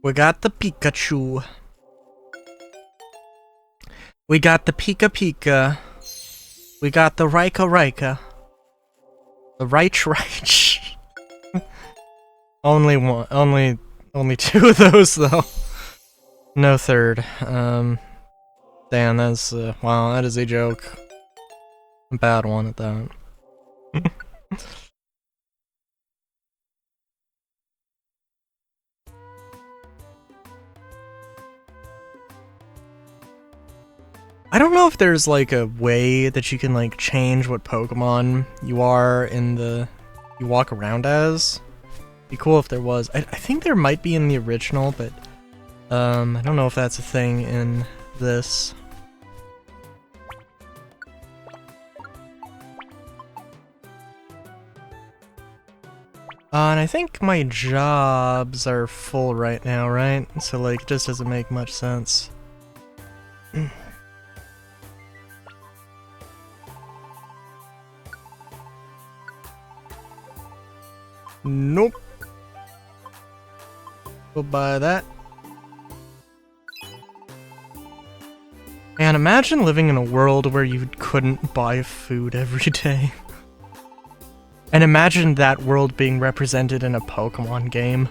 We got the Pikachu. We got the Pika Pika. We got the Rika Rika. The Reich Reich. Only one, only two of those though. No third. Damn, that's wow, that is a joke. A bad one at that. I don't know if there's like a way that you can like change what Pokemon you are in the you walk around as. Be cool if there was. I think there might be in the original, but I don't know if that's a thing in this. And I think my jobs are full right now, right? So like, it just doesn't make much sense. Nope. We'll buy that. And imagine living in a world where you couldn't buy food every day. And imagine that world being represented in a Pokemon game.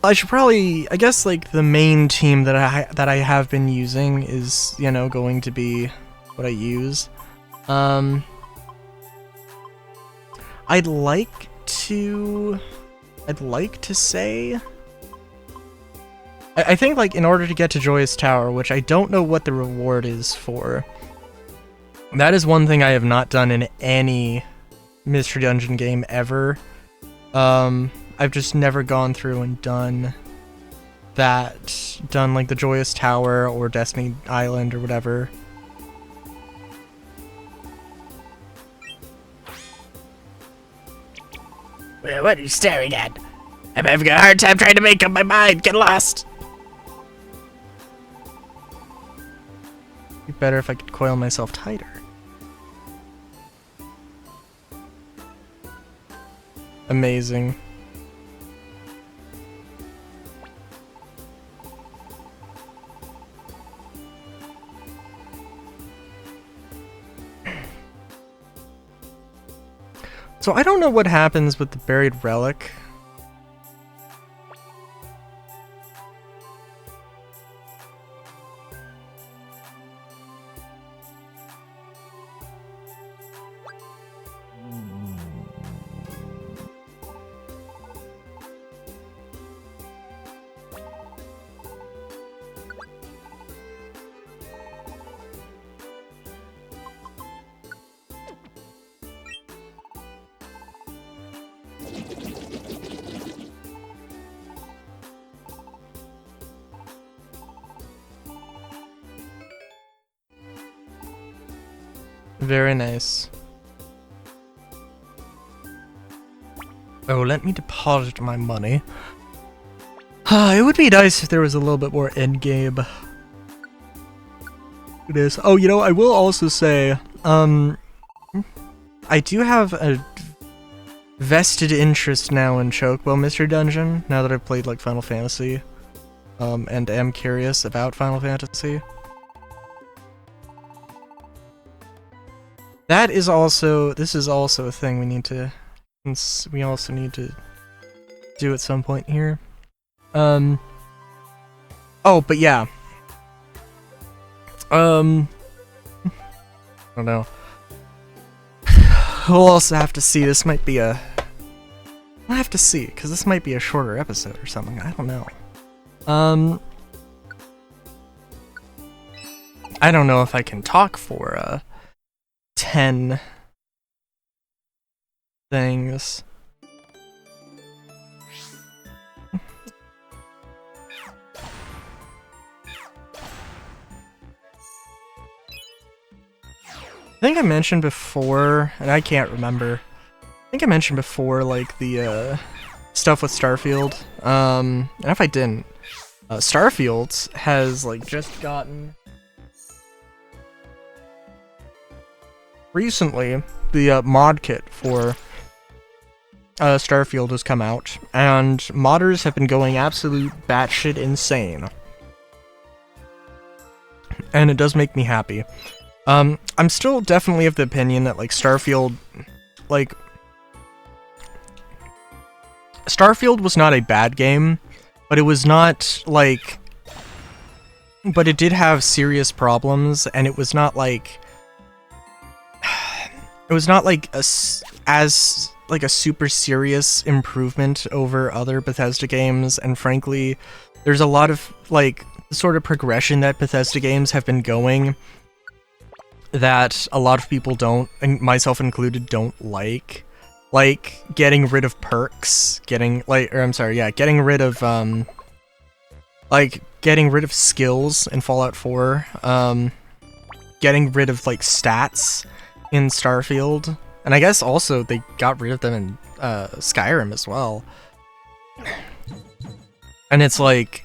I should probably, I guess like the main team that I have been using is, you know, going to be what I use. I'd like to say I think like in order to get to Joyous Tower, which I don't know what the reward is for. That is one thing I have not done in any Mystery Dungeon game ever. I've just never gone through and done like the Joyous Tower or Destiny Island or whatever. Well, what are you staring at? I'm having a hard time trying to make up my mind. Get lost. It'd be better if I could coil myself tighter. Amazing. So I don't know what happens with the buried relic. Very nice. Oh, let me deposit my money. It would be nice if there was a little bit more endgame. It is. Oh, you know, I will also say, I do have a vested interest now in Chocobo Mystery Dungeon, now that I've played, like, Final Fantasy, and am curious about Final Fantasy. That is also, this is also a thing we also need to do at some point here. Oh, but yeah. I don't know. We'll also have to see, this might be a... We'll have to see, because this might be a shorter episode or something, I don't know. I don't know if I can talk for, 10 things. I think I mentioned before, and I can't remember. I think I mentioned before, like, the, stuff with Starfield. And if I didn't, Starfield has, like, just gotten... recently, the mod kit for Starfield has come out, and modders have been going absolute batshit insane. And it does make me happy. I'm still definitely of the opinion that, like, Starfield was not a bad game, but it was not, like... But it did have serious problems, and it was not, like... It was not, like, a super serious improvement over other Bethesda games, and frankly, there's a lot of, like, the sort of progression that Bethesda games have been going that a lot of people don't, and myself included, don't like. Like, getting rid of perks, getting rid of, getting rid of skills in Fallout 4, getting rid of, like, stats in Starfield, and I guess also they got rid of them in, Skyrim as well. And it's like,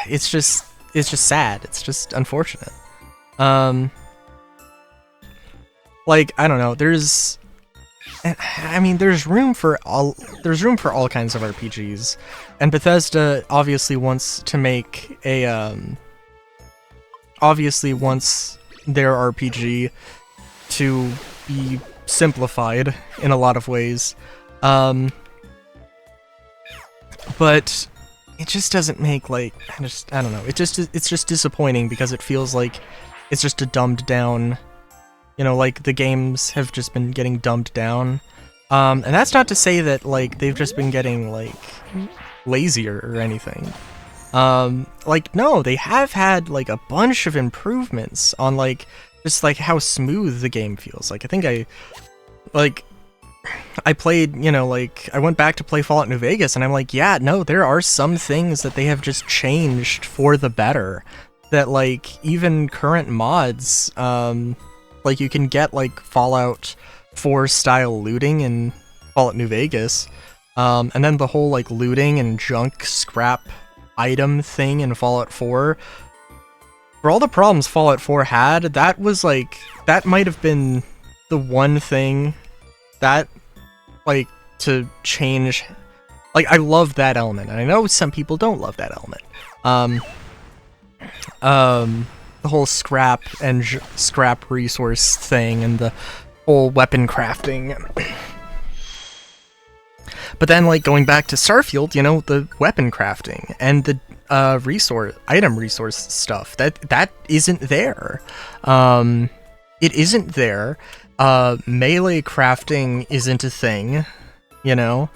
it's just sad, it's just unfortunate. Like, I don't know, there's room for all kinds of RPGs, and Bethesda obviously wants to make a, obviously wants their RPG to be simplified in a lot of ways, but it just doesn't make, like, I don't know, it's just disappointing because it feels like it's just a dumbed down, you know, like, the games have just been getting dumbed down, and that's not to say that, like, they've just been getting, like, lazier or anything. Like, no, they have had, like, a bunch of improvements on, like, just, like, how smooth the game feels. Like, I think I played, you know, like, I went back to play Fallout New Vegas, and I'm like, yeah, no, there are some things that they have just changed for the better, that, like, even current mods, like, you can get, like, Fallout 4 style looting in Fallout New Vegas, and then the whole, like, looting and junk scrap item thing in Fallout 4, for all the problems Fallout 4 had, that was, like, that might have been the one thing that, like, to change, like, I love that element, and I know some people don't love that element. The whole scrap and scrap resource thing, and the whole weapon crafting. But then, like, going back to Starfield, you know, the weapon crafting and the item resource stuff, that isn't there. It isn't there. Melee crafting isn't a thing, you know?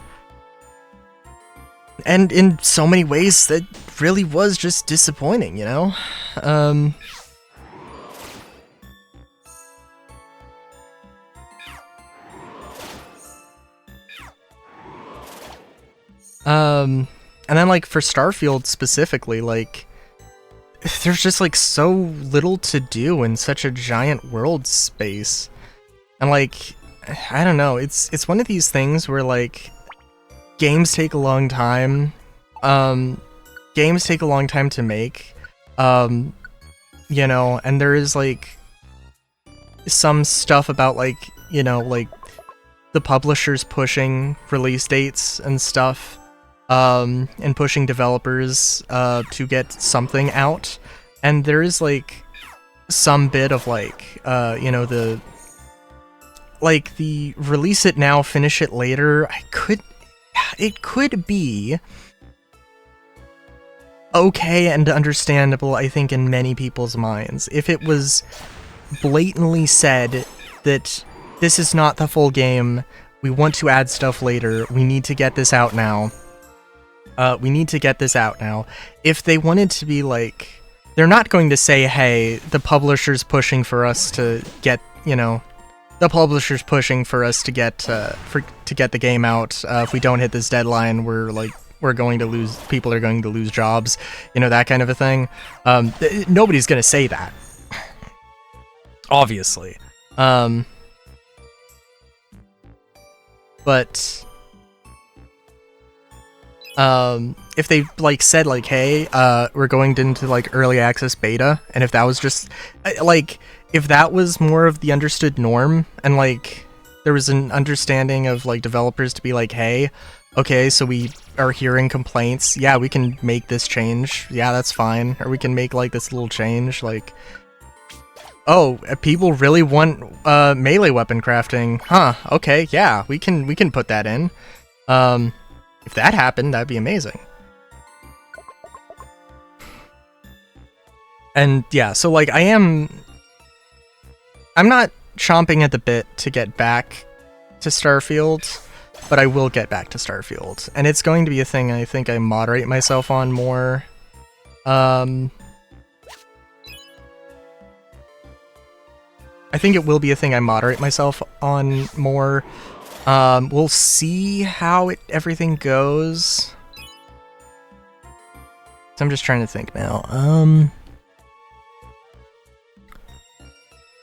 And in so many ways, that really was just disappointing, you know? And then, like, for Starfield specifically, like, there's just, like, so little to do in such a giant world space. And, like, I don't know, it's one of these things where, like, games take a long time. Games take a long time to make. You know, and there is, like, some stuff about, like, you know, like, the publishers pushing release dates and stuff, and pushing developers, to get something out. And there is, like, some bit of, like, you know, the release it now, finish it later. It could be okay and understandable, I think, in many people's minds, if it was blatantly said that this is not the full game, we want to add stuff later, we need to get this out now. If they wanted to be like, they're not going to say, hey, the publisher's pushing for us to get, you know, the publisher's pushing for us to get the game out. If we don't hit this deadline, we're going to lose, people are going to lose jobs, you know, that kind of a thing. Nobody's gonna say that, obviously. But if they, like, said, like, hey, we're going into, like, early access beta, and if that was just, like, if that was more of the understood norm, and, like, there was an understanding of like developers to be like, hey, okay, so we are hearing complaints. Yeah, we can make this change. Yeah, that's fine. Or we can make like this little change. Like, oh, people really want melee weapon crafting. Huh? Okay, yeah, we can put that in. If that happened, that'd be amazing. And yeah, so like I'm not chomping at the bit to get back to Starfield, but I will get back to Starfield. And it's going to be a thing I think I moderate myself on more. I think it will be a thing I moderate myself on more. We'll see how everything goes. So I'm just trying to think now.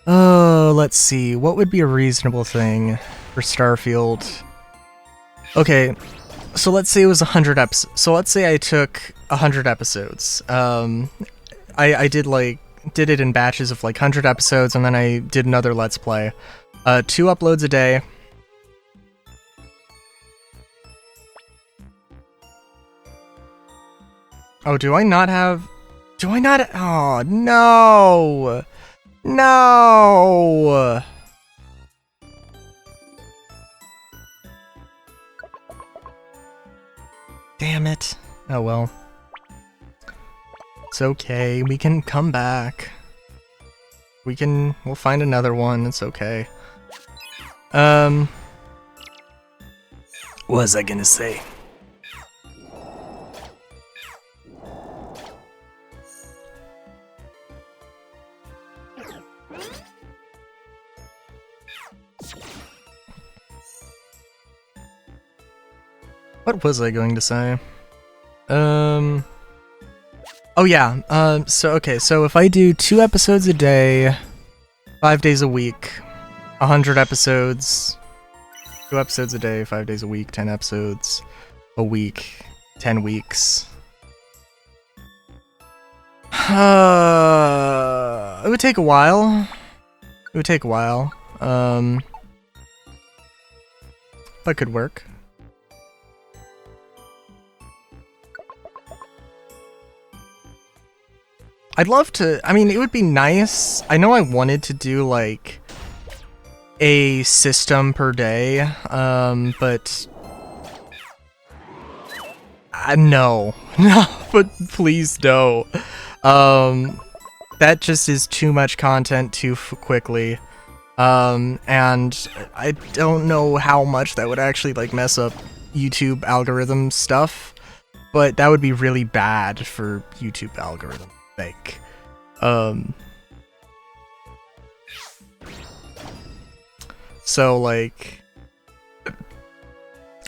Oh, let's see. What would be a reasonable thing for Starfield? Okay, so let's say it was 100 episodes. So let's say I took 100 episodes. I did it in batches of like 100 episodes, and then I did another Let's Play. 2 uploads a day. Oh, do I not have... Do I not... Oh, no! No! Damn it. Oh well. It's okay, we can come back. We'll find another one, it's okay. What was I gonna say? What was I going to say? Oh yeah, so if I do 2 episodes a day, 5 days a week, 100 episodes, 2 episodes a day, 5 days a week, 10 episodes a week, 10 weeks. It would take a while. But could work. I'd love to, I mean, it would be nice. I know I wanted to do, like, a system per day, but... no. No, but please no. That just is too much content too quickly. And I don't know how much that would actually, like, mess up YouTube algorithm stuff, but that would be really bad for YouTube algorithm. So like,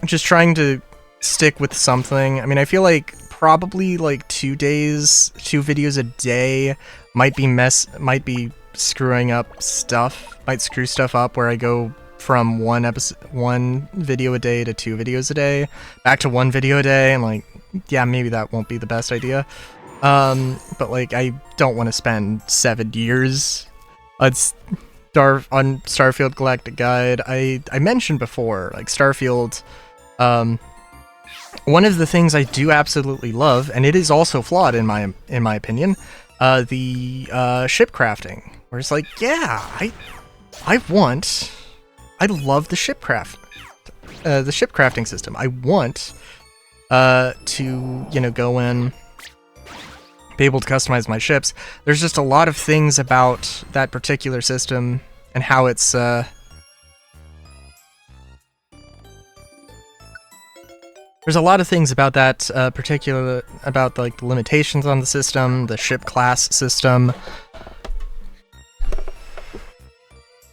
just trying to stick with something. I mean, I feel like probably like 2 videos a day might be screwing up stuff, might screw stuff up where I go from one video a day to 2 videos a day, back to 1 video a day, and like, yeah, maybe that won't be the best idea. But like, I don't want to spend 7 years on Starfield Galactic Guide. I mentioned before, like, Starfield, one of the things I do absolutely love, and it is also flawed in my opinion, the ship crafting, where it's like, yeah, I love the ship crafting system. I want to, you know, go in, be able to customize my ships. There's just a lot of things about that particular system and how it's there's a lot of things about that about like the limitations on the system, the ship class system,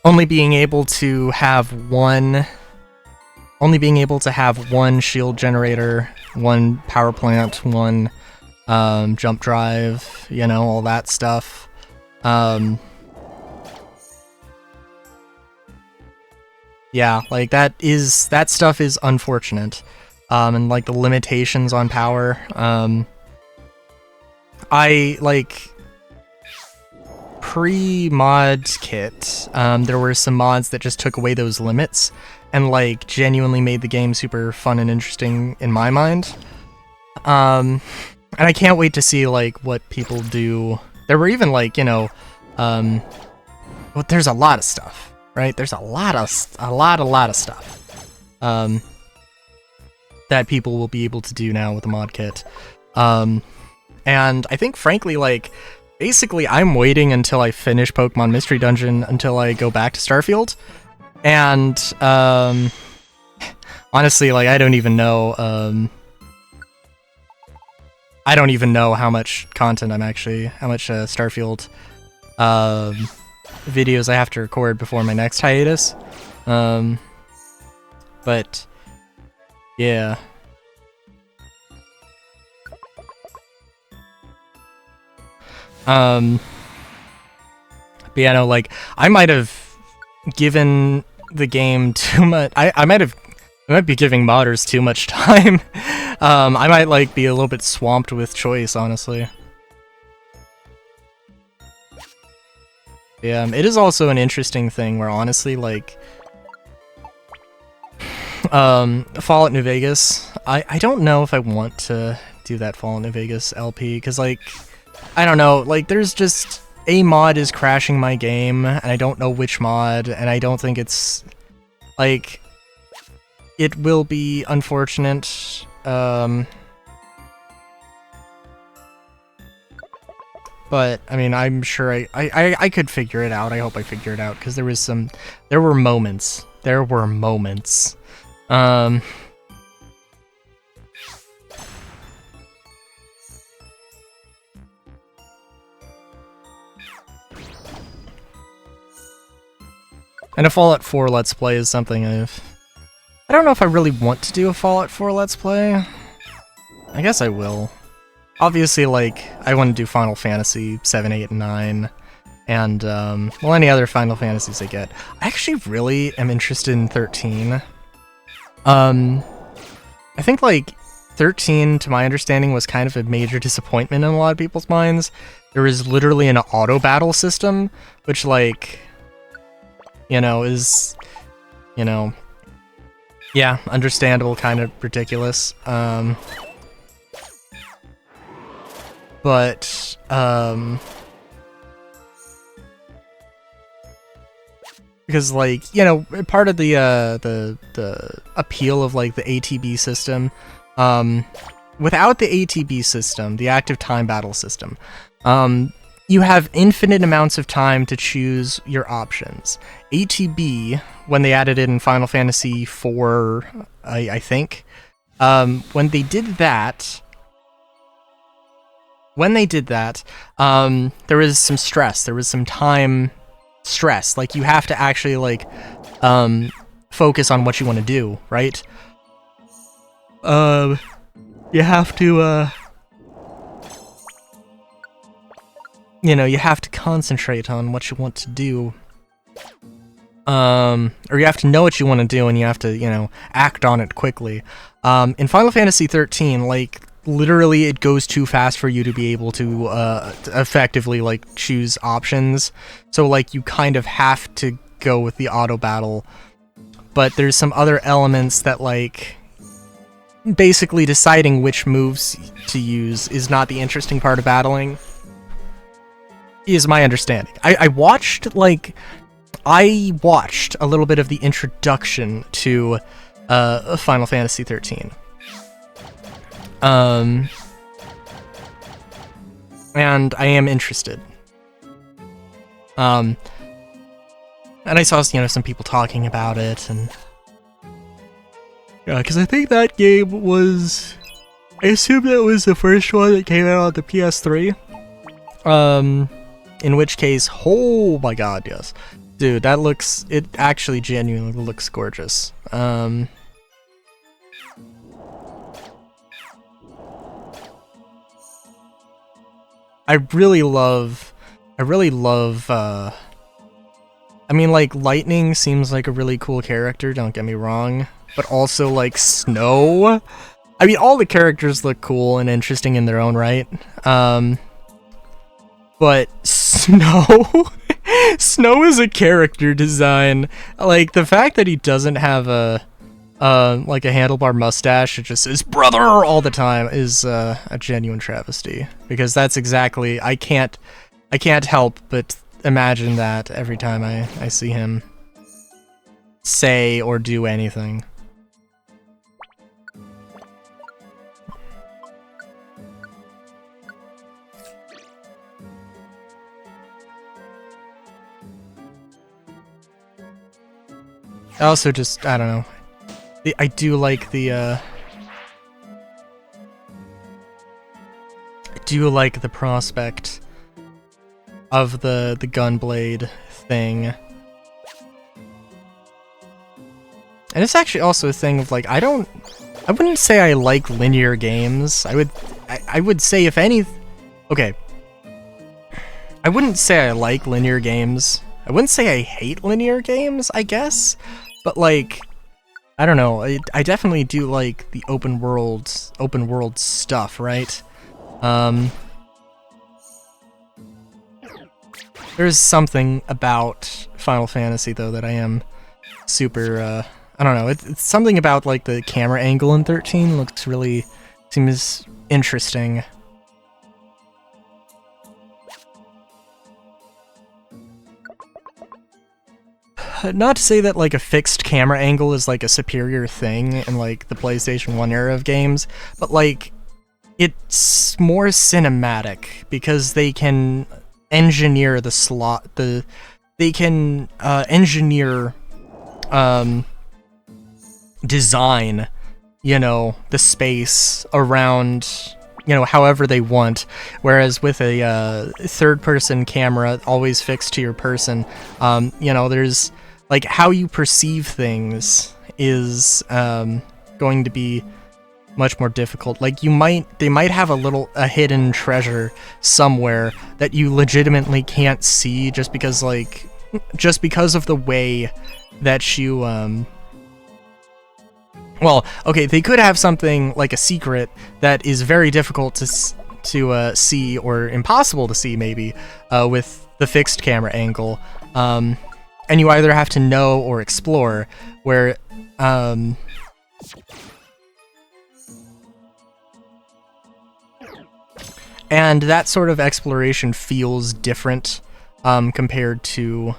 only being able to have one shield generator, 1 power plant, 1 jump drive, you know, all that stuff. Yeah, like that stuff is unfortunate. And like the limitations on power. I like pre-mod kit, there were some mods that just took away those limits and like genuinely made the game super fun and interesting in my mind. And I can't wait to see like what people do. There were even like, you know, well, there's a lot of stuff, right? There's a lot of stuff that people will be able to do now with the mod kit. And I think, frankly, like, basically I'm waiting until I finish Pokemon Mystery Dungeon until I go back to Starfield. And, honestly, like, I don't even know how much content how much Starfield, videos I have to record before my next hiatus. But, yeah. But yeah, no, like, I might have given the game too much. I might be giving modders too much time. I might, like, be a little bit swamped with choice, honestly. Yeah, it is also an interesting thing where, honestly, like, Fallout New Vegas, I don't know if I want to do that Fallout New Vegas LP, because, like, I don't know, like, there's just, a mod is crashing my game, and I don't know which mod, and I don't think it's, like, it will be unfortunate, but, I mean, I'm sure I could figure it out. I hope I figure it out, because there were moments. And a Fallout 4 Let's Play is something I don't know if I really want to do a Fallout 4 Let's Play. I guess I will. Obviously, like, I want to do Final Fantasy 7, 8, and 9, and, well, any other Final Fantasies I get. I actually really am interested in 13. I think, like, 13, to my understanding, was kind of a major disappointment in a lot of people's minds. There was literally an auto-battle system, which, like, you know, is, you know, yeah, understandable, kind of ridiculous. But, because, like, you know, part of the appeal of, like, the ATB system, without the ATB system, the active time battle system, you have infinite amounts of time to choose your options. ATB, when they added it in Final Fantasy IV, I think, when they did that, there was some stress. There was some time stress. Like, you have to actually, like, focus on what you want to do, right? You have to, you know, you have to concentrate on what you want to do. Or you have to know what you want to do, and you have to, you know, act on it quickly. In Final Fantasy 13, like, literally it goes too fast for you to be able to, effectively, like, choose options. So, like, you kind of have to go with the auto battle. But there's some other elements that, like, basically deciding which moves to use is not the interesting part of battling, is my understanding. I watched a little bit of the introduction to Final Fantasy 13. And I am interested. And I saw, you know, some people talking about it, and yeah, because I think that game was, I assume that was the first one that came out on the PS3. In which case, oh my god, yes. Dude, that looks, it actually genuinely looks gorgeous. I really love, I mean, like, Lightning seems like a really cool character, don't get me wrong, but also, like, Snow? I mean, all the characters look cool and interesting in their own right, but Snow? Snow is a character design. Like, the fact that he doesn't have a like a handlebar mustache, it just says brother all the time, is a genuine travesty. Because that's exactly, I can't help but imagine that every time I see him say or do anything. I also just, I don't know. I do like the, I do like the prospect of the gunblade thing. And it's actually also a thing of, like, I wouldn't say I like linear games. I would say if any... Okay. I wouldn't say I like linear games. I wouldn't say I hate linear games, I guess. But, like, I don't know, I definitely do like the open world stuff, right? There's something about Final Fantasy, though, that I am super, I don't know, it's something about, like, the camera angle in 13 looks really, seems interesting. Not to say that, like, a fixed camera angle is, like, a superior thing in, like, the PlayStation 1 era of games, but, like, it's more cinematic, because they can engineer the slot, they can, engineer, design, you know, the space around, you know, however they want, whereas with a, third-person camera always fixed to your person, you know, there's... like, how you perceive things is going to be much more difficult. Like, they might have a hidden treasure somewhere that you legitimately can't see just because, like, just because of the way that you, well, okay, they could have something like a secret that is very difficult to see, or impossible to see, maybe, with the fixed camera angle, and you either have to know or explore, where, and that sort of exploration feels different, compared to,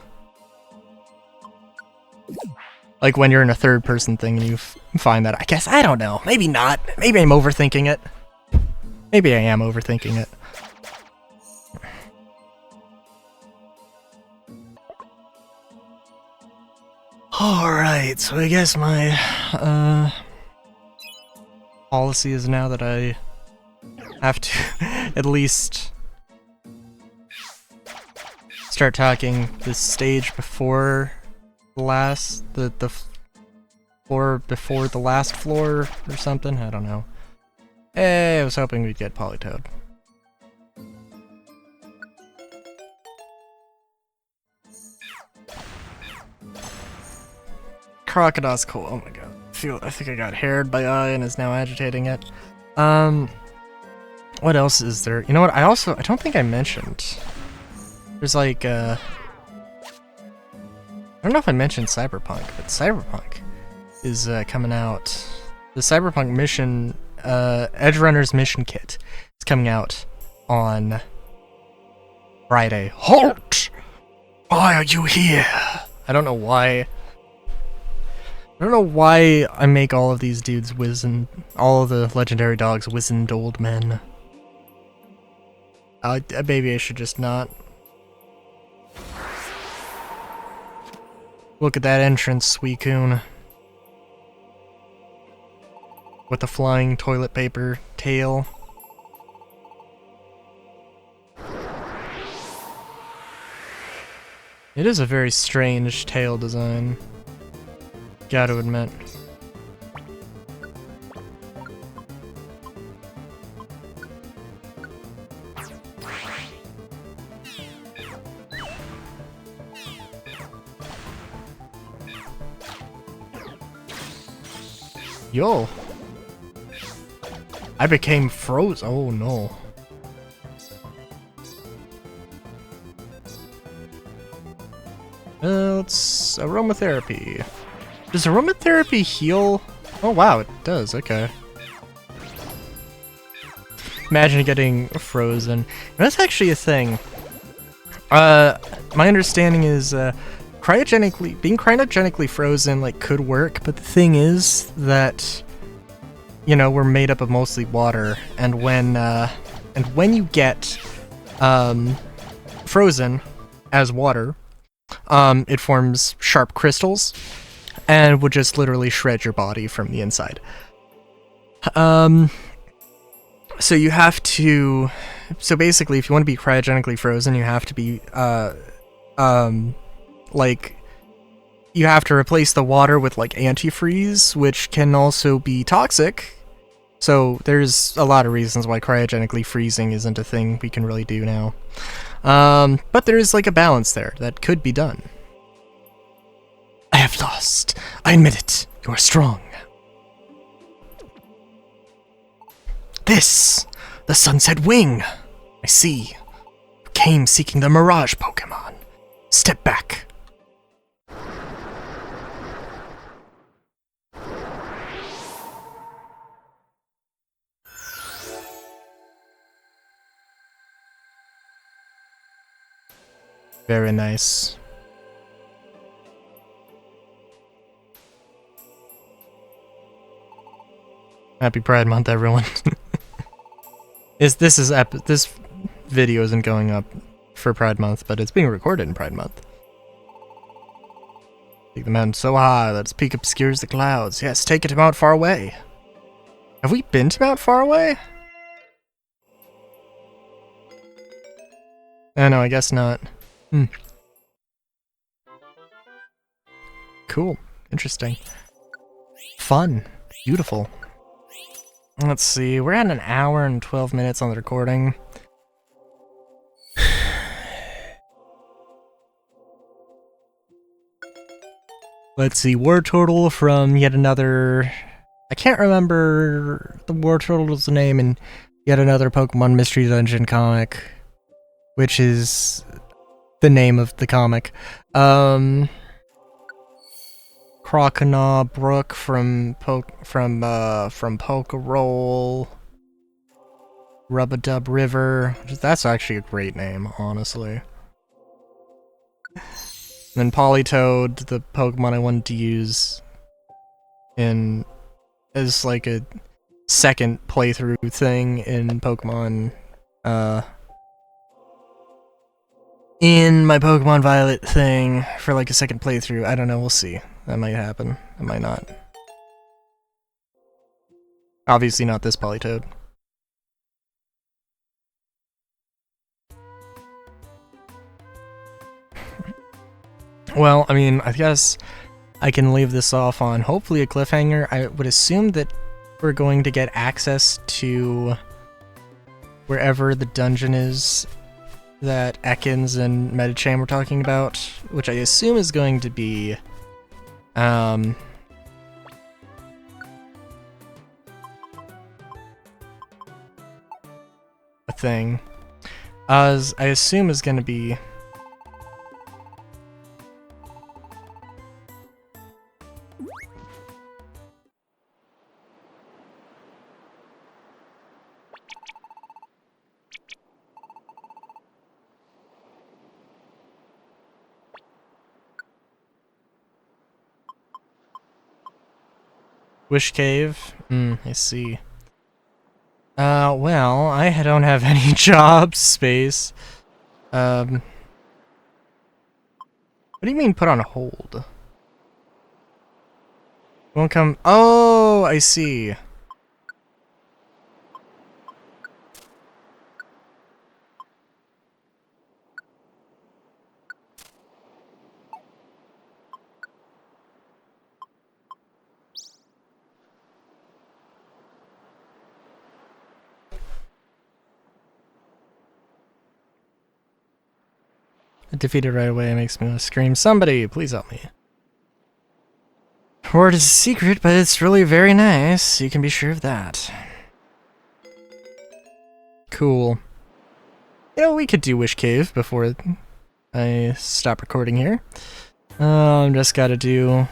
like, when you're in a third-person thing and you find that, I guess, I don't know, maybe not, maybe I'm overthinking it. Maybe I am overthinking it. Alright, so I guess my, policy is now that I have to at least start talking this stage before the last, the floor before the last floor or something, I don't know. Hey, I was hoping we'd get Polytoad. Crocodile's cool. Oh my god. I think I got haired by eye and is now agitating it. What else is there? You know what? I don't think I mentioned. There's like, I don't know if I mentioned Cyberpunk, but Cyberpunk is coming out. The Cyberpunk mission, Edge Runner's mission kit is coming out on Friday. Halt! Why are you here? I don't know why. I don't know why I make all of these dudes wizened, all of the legendary dogs wizened old men. Maybe I should just not. Look at that entrance, Suicune. With the flying toilet paper tail. It is a very strange tail design. Gotta admit. Yo! I became froze. Oh no. Let's aromatherapy. Does aromatherapy heal? Oh wow, it does. Okay. Imagine getting frozen. That's actually a thing. My understanding is being cryogenically frozen like could work, but the thing is that, you know, we're made up of mostly water, and when you get frozen as water, it forms sharp crystals and would just literally shred your body from the inside. So you have to. So basically, if you want to be cryogenically frozen, you have to be like, you have to replace the water with like antifreeze, which can also be toxic. So there's a lot of reasons why cryogenically freezing isn't a thing we can really do now. But there is like a balance there that could be done. I have lost. I admit it. You are strong. This! The Sunset Wing! I see. You came seeking the Mirage Pokemon. Step back. Very nice. Happy Pride Month, everyone. This video isn't going up for Pride Month, but it's being recorded in Pride Month. Take the mountain so high that its peak obscures the clouds. Yes, take it to Mount Far Away. Have we been to Mount Far Away? No, I guess not. Cool. Interesting. Fun. Beautiful. Let's see, we're at 1 hour and 12 minutes on the recording. Let's see, war total from yet another... I can't remember the war total's name in yet another Pokemon Mystery Dungeon comic, which is the name of the comic. Croconaw Brook from Pokeroll, Rub-a-Dub River. That's actually a great name, honestly. And then Politoed, the Pokemon I wanted to use as like a second playthrough thing in Pokemon, in my Pokemon Violet thing for like a second playthrough. I don't know, we'll see. That might happen. It might not. Obviously not this Politoed. Well, I mean, I guess I can leave this off on hopefully a cliffhanger. I would assume that we're going to get access to wherever the dungeon is that Ekans and Medicham were talking about, which I assume is going to be a thing. As I assume is going to be Wish Cave? I see. Well, I don't have any job space. What do you mean put on hold? Won't come. Oh, I see. Defeated right away makes me want to scream, somebody, please help me. Word is a secret, but it's really very nice. You can be sure of that. Cool. You know, we could do Wish Cave before I stop recording here. Just gotta do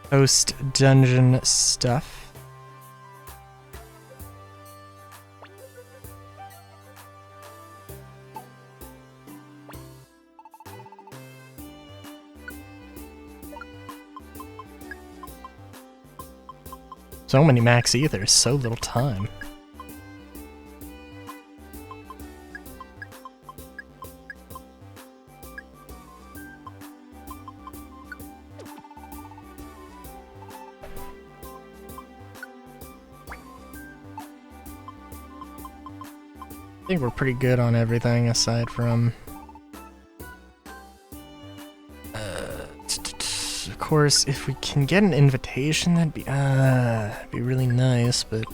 post dungeon stuff. So many max ethers, so little time. I think we're pretty good on everything aside from... of course, if we can get an invitation, that'd be really nice, but...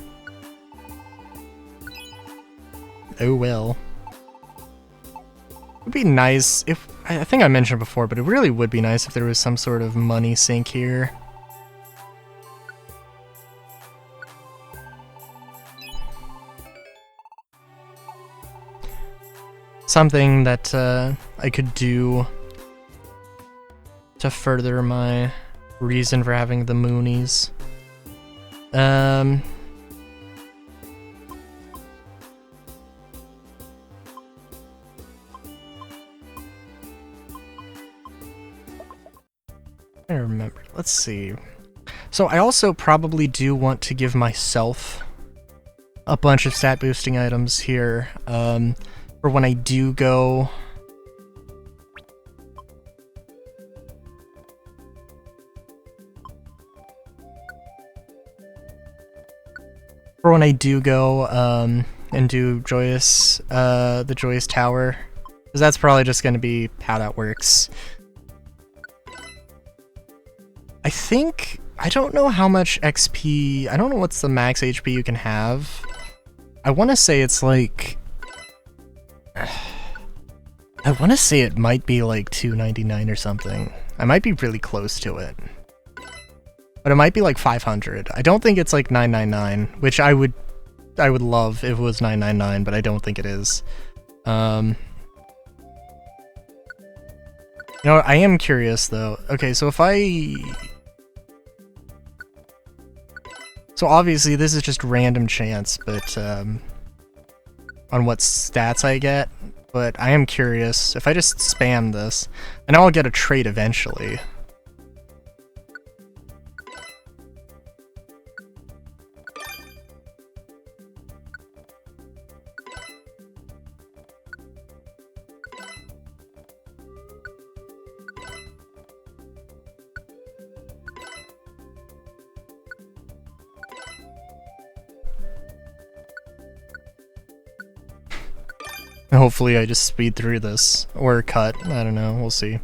oh well. It would be nice if... I think I mentioned before, but it really would be nice if there was some sort of money sink here. Something that I could do to further my reason for having the Moonies. I remember. Let's see. So I also probably do want to give myself a bunch of stat boosting items here. For when I do go... for when I do go, and do Joyous, the Joyous Tower. Because that's probably just going to be how that works. I think... I don't know how much XP... I don't know what's the max HP you can have. I want to say it's like... I want to say it might be like 299 or something. I might be really close to it. But it might be like 500. I don't think it's like 999, which I would love if it was 999, but I don't think it is. You know, I am curious though. Okay, so if I... so obviously this is just random chance, but on what stats I get. But I am curious, if I just spam this, I know I'll get a trait eventually. Hopefully I just speed through this, or cut, I don't know, we'll see.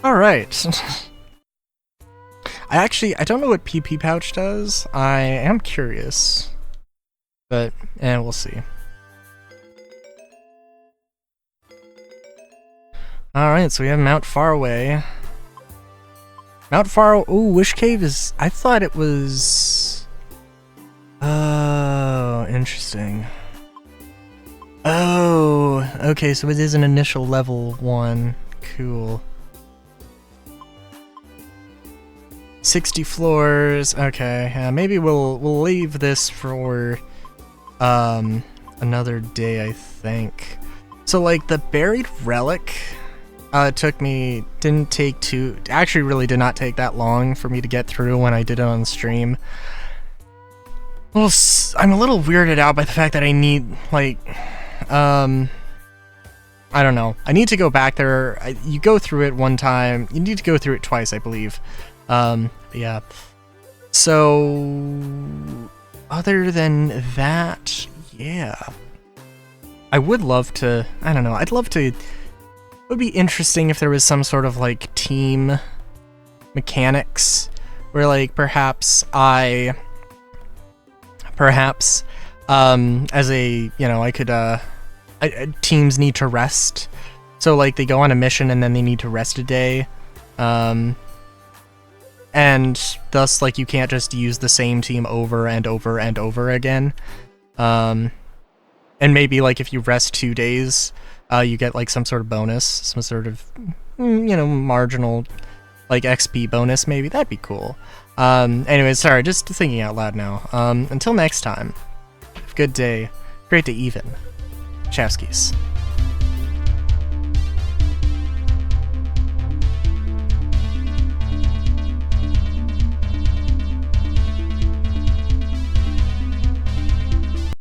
Alright. I don't know what PP Pouch does. I am curious. But, we'll see. Alright, so we have Mount Faraway. Mount Far. Ooh, Wish Cave is. I thought it was. Oh, interesting. Oh, okay, so it is an initial level 1. Cool. 60 floors. Okay, yeah, maybe we'll leave this for another day, I think. So like the buried relic didn't take that long for me to get through when I did it on stream. Well, I'm a little weirded out by the fact that I need, like, I don't know. I need to go back there. You go through it one time. You need to go through it twice, I believe. Yeah. So, other than that, yeah. I would love to, I don't know, I'd love to, it would be interesting if there was some sort of, like, team mechanics where, like, perhaps, as a, you know, I could, teams need to rest. So, like, they go on a mission and then they need to rest a day. And thus, like, you can't just use the same team over and over and over again. And maybe, like, if you rest 2 days, you get, like, some sort of bonus, some sort of, you know, marginal, like, XP bonus, maybe. That'd be cool. Anyways, sorry, just thinking out loud now. Until next time, have a good day. Great to even. Chowskis.